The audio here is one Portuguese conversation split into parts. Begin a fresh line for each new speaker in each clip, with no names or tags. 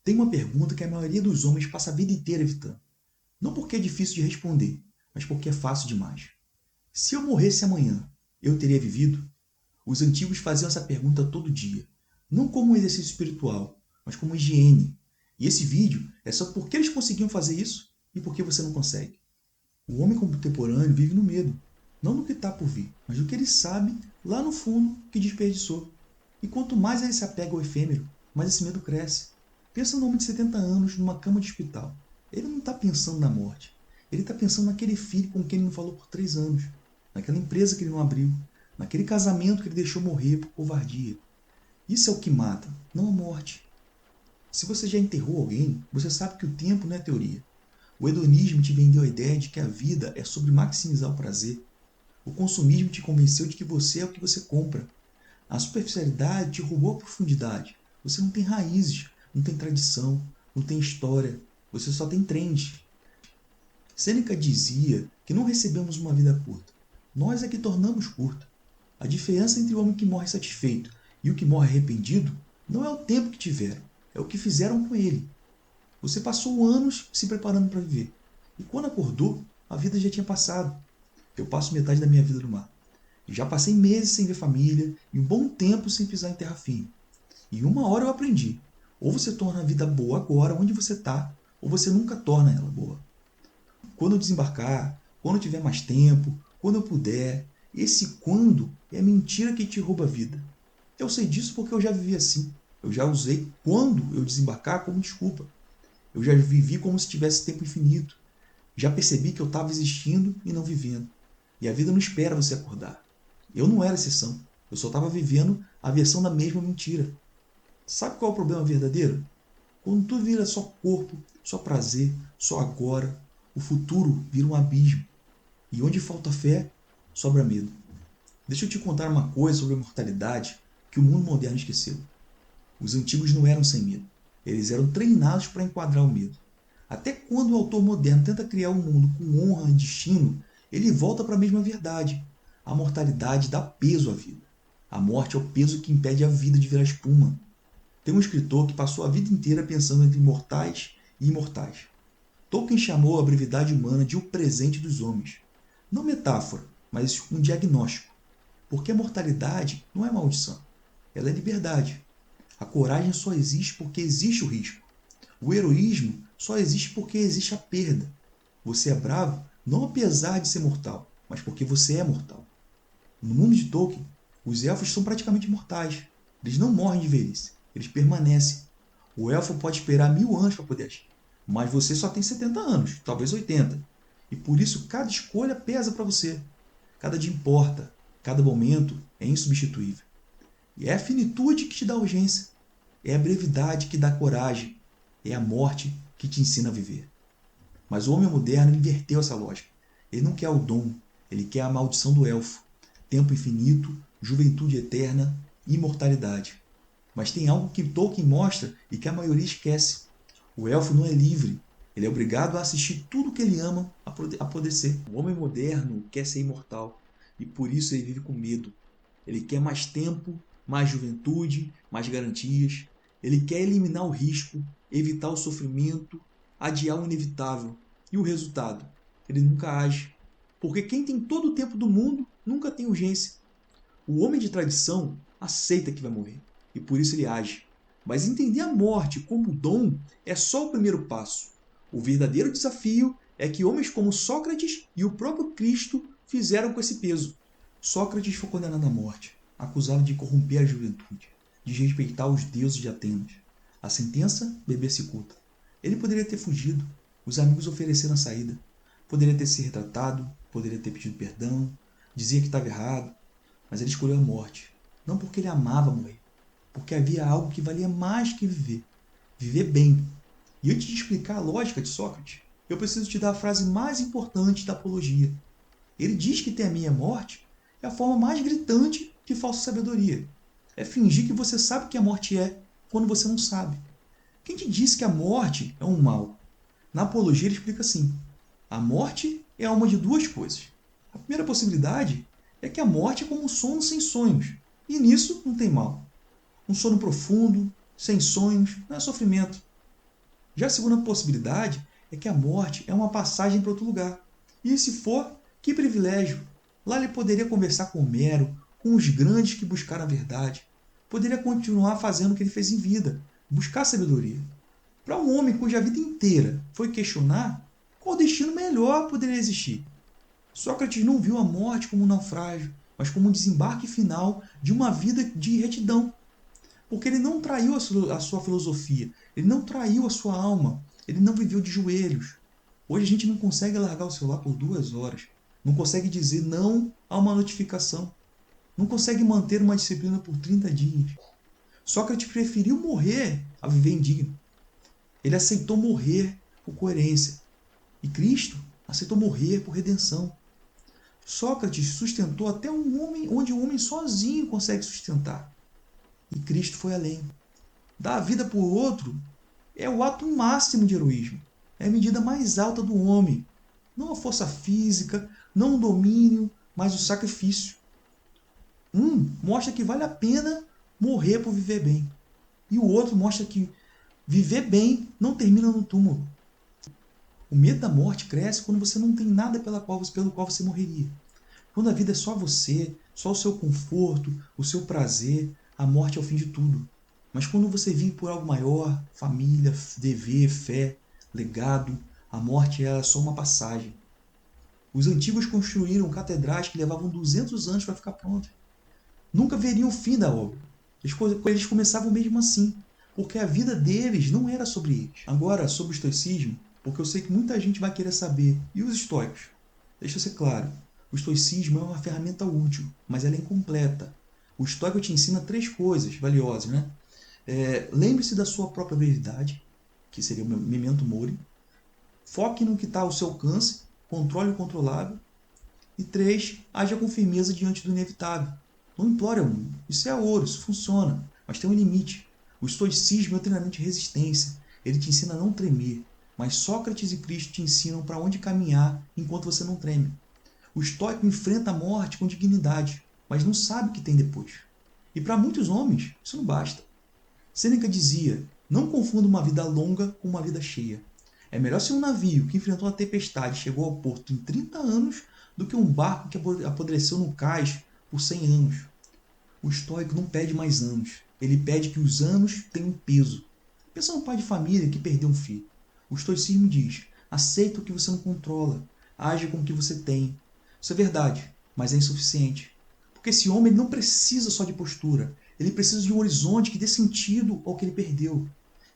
Tem uma pergunta que a maioria dos homens passa a vida inteira evitando. Não porque é difícil de responder, mas porque é fácil demais. Se eu morresse amanhã, eu teria vivido? Os antigos faziam essa pergunta todo dia, não como um exercício espiritual, mas como higiene. E esse vídeo é só porque eles conseguiam fazer isso e porque você não consegue. O homem contemporâneo vive no medo, não do que está por vir, mas do que ele sabe lá no fundo que desperdiçou. E quanto mais ele se apega ao efêmero, mais esse medo cresce. Pensa num homem de 70 anos numa cama de hospital. Ele não está pensando na morte. Ele está pensando naquele filho com quem ele não falou por 3 anos, naquela empresa que ele não abriu, naquele casamento que ele deixou morrer por covardia. Isso é o que mata, não a morte. Se você já enterrou alguém, você sabe que o tempo não é teoria. O hedonismo te vendeu a ideia de que a vida é sobre maximizar o prazer. O consumismo te convenceu de que você é o que você compra. A superficialidade te roubou a profundidade. Você não tem raízes, não tem tradição, não tem história. Você só tem trends. Sêneca dizia que não recebemos uma vida curta. Nós é que tornamos curta. A diferença entre o homem que morre satisfeito e o que morre arrependido não é o tempo que tiveram, é o que fizeram com ele. Você passou anos se preparando para viver. E quando acordou, a vida já tinha passado. Eu passo metade da minha vida no mar. E já passei meses sem ver família e um bom tempo sem pisar em terra firme. E uma hora eu aprendi. Ou você torna a vida boa agora, onde você está, ou você nunca torna ela boa. Quando eu desembarcar, quando eu tiver mais tempo, quando eu puder, esse quando é mentira que te rouba a vida. Eu sei disso porque eu já vivi assim. Eu já usei quando eu desembarcar como desculpa. Eu já vivi como se tivesse tempo infinito. Já percebi que eu estava existindo e não vivendo. E a vida não espera você acordar. Eu não era exceção. Eu só estava vivendo a versão da mesma mentira. Sabe qual é o problema verdadeiro? Quando tudo vira só corpo, só prazer, só agora, o futuro vira um abismo. E onde falta fé, sobra medo. Deixa eu te contar uma coisa sobre a mortalidade que o mundo moderno esqueceu. Os antigos não eram sem medo. Eles eram treinados para enquadrar o medo. Até quando o autor moderno tenta criar um mundo com honra e destino, ele volta para a mesma verdade. A mortalidade dá peso à vida. A morte é o peso que impede a vida de virar espuma. Tem um escritor que passou a vida inteira pensando entre mortais e imortais. Tolkien chamou a brevidade humana de o presente dos homens. Não metáfora, mas um diagnóstico. Porque a mortalidade não é maldição. Ela é liberdade. A coragem só existe porque existe o risco. O heroísmo só existe porque existe a perda. Você é bravo não apesar de ser mortal, mas porque você é mortal. No mundo de Tolkien, os elfos são praticamente mortais. Eles não morrem de velhice, eles permanecem. O elfo pode esperar 1000 anos para poder agir, mas você só tem 70 anos, talvez 80. E por isso cada escolha pesa para você. Cada dia importa, cada momento é insubstituível. E é a finitude que te dá urgência. É a brevidade que dá coragem. É a morte que te ensina a viver. Mas o homem moderno inverteu essa lógica. Ele não quer o dom, ele quer a maldição do elfo. Tempo infinito, juventude eterna, imortalidade. Mas tem algo que Tolkien mostra e que a maioria esquece. O elfo não é livre. Ele é obrigado a assistir tudo que ele ama a poder ser. O homem moderno quer ser imortal. E por isso ele vive com medo. Ele quer mais tempo, mais juventude, mais garantias. Ele quer eliminar o risco, evitar o sofrimento, adiar o inevitável. E o resultado? Ele nunca age. Porque quem tem todo o tempo do mundo nunca tem urgência. O homem de tradição aceita que vai morrer. E por isso ele age. Mas entender a morte como dom é só o primeiro passo. O verdadeiro desafio é que homens como Sócrates e o próprio Cristo fizeram com esse peso. Sócrates foi condenado à morte, acusado de corromper a juventude, de desrespeitar os deuses de Atenas. A sentença? Beber cicuta. Ele poderia ter fugido. Os amigos ofereceram a saída. Poderia ter se retratado, poderia ter pedido perdão, dizia que estava errado, mas ele escolheu a morte. Não porque ele amava morrer, porque havia algo que valia mais que viver. Viver bem. E antes de explicar a lógica de Sócrates, eu preciso te dar a frase mais importante da apologia. Ele diz que temer a morte é a forma mais gritante de falsa sabedoria. É fingir que você sabe o que a morte é, quando você não sabe. Quem te disse que a morte é um mal? Na apologia ele explica assim: a morte é uma de duas coisas. A primeira possibilidade é que a morte é como um sono sem sonhos, e nisso não tem mal. Um sono profundo, sem sonhos, não é sofrimento. Já a segunda possibilidade é que a morte é uma passagem para outro lugar. E se for, que privilégio! Lá ele poderia conversar com Homero, com os grandes que buscaram a verdade. Poderia continuar fazendo o que ele fez em vida, buscar sabedoria. Para um homem cuja vida inteira foi questionar, qual destino melhor poderia existir? Sócrates não viu a morte como um naufrágio, mas como um desembarque final de uma vida de retidão. Porque ele não traiu a sua filosofia, ele não traiu a sua alma, ele não viveu de joelhos. Hoje a gente não consegue largar o celular por 2 horas, não consegue dizer não a uma notificação, não consegue manter uma disciplina por 30 dias. Sócrates preferiu morrer a viver indigno. Ele aceitou morrer por coerência. E Cristo aceitou morrer por redenção. Sócrates sustentou até um homem onde o homem sozinho consegue sustentar. E Cristo foi além. Dar a vida por outro é o ato máximo de heroísmo. É a medida mais alta do homem. Não a força física, não o domínio, mas o sacrifício. Mostra que vale a pena morrer por viver bem. E o outro mostra que viver bem não termina no túmulo. O medo da morte cresce quando você não tem nada pelo qual você morreria. Quando a vida é só você, só o seu conforto, o seu prazer, a morte é o fim de tudo. Mas quando você vive por algo maior, família, dever, fé, legado, a morte é só uma passagem. Os antigos construíram catedrais que levavam 200 anos para ficar prontas. Nunca veriam o fim da obra. Eles começavam mesmo assim, porque a vida deles não era sobre eles. Agora, sobre o estoicismo, porque eu sei que muita gente vai querer saber. E os estoicos? Deixa eu ser claro, o estoicismo é uma ferramenta útil, mas ela é incompleta. O estoico te ensina 3 coisas valiosas, né? Lembre-se da sua própria verdade, que seria o memento mori. Foque no que está ao seu alcance, controle o controlável. E 3, haja com firmeza diante do inevitável. Não implore ao mundo. Isso é ouro, isso funciona, mas tem um limite. O estoicismo é o treinamento de resistência. Ele te ensina a não tremer, mas Sócrates e Cristo te ensinam para onde caminhar enquanto você não treme. O estoico enfrenta a morte com dignidade, mas não sabe o que tem depois. E para muitos homens, isso não basta. Sêneca dizia, não confunda uma vida longa com uma vida cheia. É melhor ser um navio que enfrentou uma tempestade e chegou ao porto em 30 anos do que um barco que apodreceu no cais por 100 anos. O estoico não pede mais anos. Ele pede que os anos tenham peso. Pensa num pai de família que perdeu um filho. O estoicismo diz, aceita o que você não controla. Age com o que você tem. Isso é verdade, mas é insuficiente. Porque esse homem não precisa só de postura. Ele precisa de um horizonte que dê sentido ao que ele perdeu.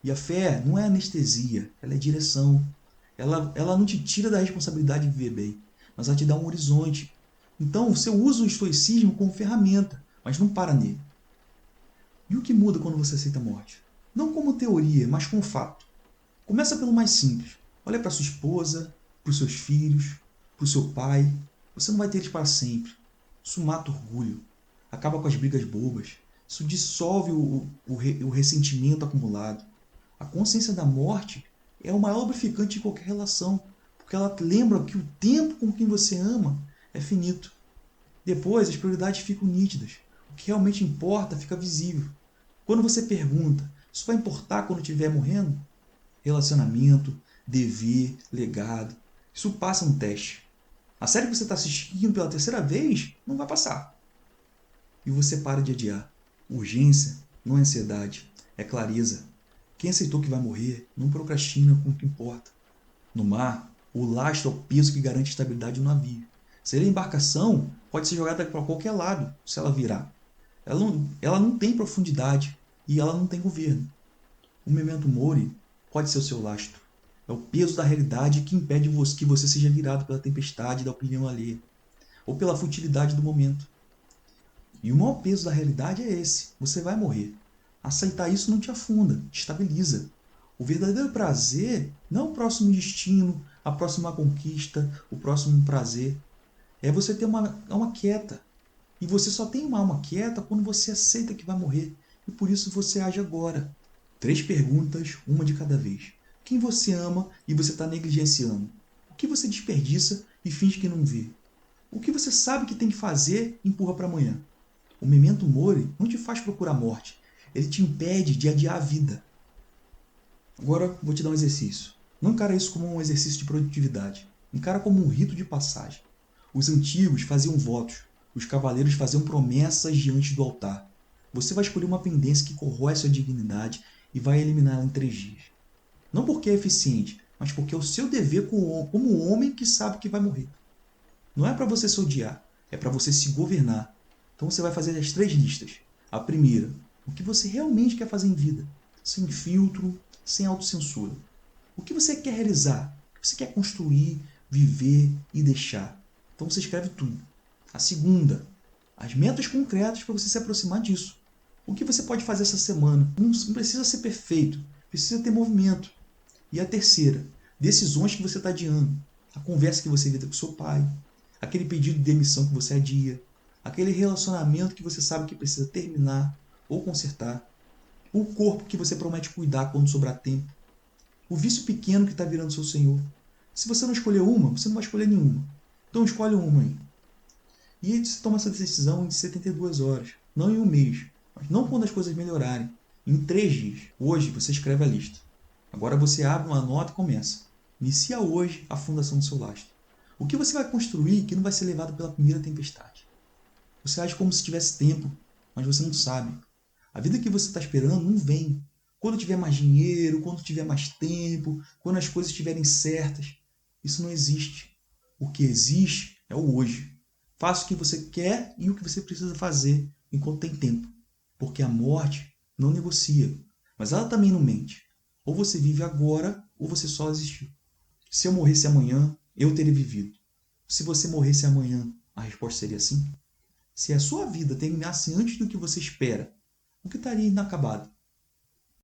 E a fé não é anestesia, ela é direção. Ela não te tira da responsabilidade de viver bem, mas ela te dá um horizonte. Então você usa o estoicismo como ferramenta, mas não para nele. E o que muda quando você aceita a morte? Não como teoria, mas como fato. Começa pelo mais simples. Olha para sua esposa, para os seus filhos, para o seu pai. Você não vai ter eles para sempre. Isso mata o orgulho. Acaba com as brigas bobas. Isso dissolve o ressentimento acumulado. A consciência da morte é o maior lubrificante de qualquer relação, porque ela lembra que o tempo com quem você ama é finito. Depois as prioridades ficam nítidas. O que realmente importa fica visível. Quando você pergunta, isso vai importar quando estiver morrendo? Relacionamento, dever, legado. Isso passa um teste. A série que você está assistindo pela 3ª vez não vai passar. E você para de adiar. Urgência não é ansiedade, é clareza. Quem aceitou que vai morrer não procrastina com o que importa. No mar, o lastro é o peso que garante a estabilidade do navio. Se ele é embarcação, pode ser jogada para qualquer lado se ela virar. Ela não tem profundidade e ela não tem governo. O memento mori pode ser o seu lastro. É o peso da realidade que impede que você seja virado pela tempestade da opinião alheia ou pela futilidade do momento. E o maior peso da realidade é esse. Você vai morrer. Aceitar isso não te afunda, te estabiliza. O verdadeiro prazer não é o próximo destino, a próxima conquista, o próximo prazer. É você ter uma alma quieta. E você só tem uma alma quieta quando você aceita que vai morrer. E por isso você age agora. 3 perguntas, uma de cada vez. Quem você ama e você está negligenciando? O que você desperdiça e finge que não vê? O que você sabe que tem que fazer e empurra para amanhã? O memento mori não te faz procurar a morte. Ele te impede de adiar a vida. Agora vou te dar um exercício. Não encara isso como um exercício de produtividade. Encara como um rito de passagem. Os antigos faziam votos. Os cavaleiros faziam promessas diante do altar. Você vai escolher uma pendência que corrói sua dignidade e vai eliminá-la em 3 dias. Não porque é eficiente, mas porque é o seu dever como homem que sabe que vai morrer. Não é para você se odiar, é para você se governar. Então você vai fazer as 3 listas. A primeira, o que você realmente quer fazer em vida, sem filtro, sem autocensura. O que você quer realizar, o que você quer construir, viver e deixar. Então você escreve tudo. A segunda, as metas concretas para você se aproximar disso. O que você pode fazer essa semana? Não precisa ser perfeito, precisa ter movimento. E a terceira, decisões que você está adiando. A conversa que você evita com seu pai, aquele pedido de demissão que você adia, aquele relacionamento que você sabe que precisa terminar ou consertar, o corpo que você promete cuidar quando sobrar tempo, o vício pequeno que está virando seu senhor. Se você não escolher uma, você não vai escolher nenhuma. Então escolhe uma aí. E você toma essa decisão em 72 horas, não em um mês, mas não quando as coisas melhorarem, em 3 dias. Hoje você escreve a lista. Agora você abre uma nota e começa. Inicia hoje a fundação do seu lastro. O que você vai construir que não vai ser levado pela primeira tempestade? Você age como se tivesse tempo, mas você não sabe. A vida que você está esperando não vem. Quando tiver mais dinheiro, quando tiver mais tempo, quando as coisas estiverem certas. Isso não existe. O que existe é o hoje. Faça o que você quer e o que você precisa fazer enquanto tem tempo. Porque a morte não negocia, mas ela também não mente. Ou você vive agora, ou você só existiu. Se eu morresse amanhã, eu teria vivido. Se você morresse amanhã, a resposta seria sim. Se a sua vida terminasse antes do que você espera, o que estaria inacabado?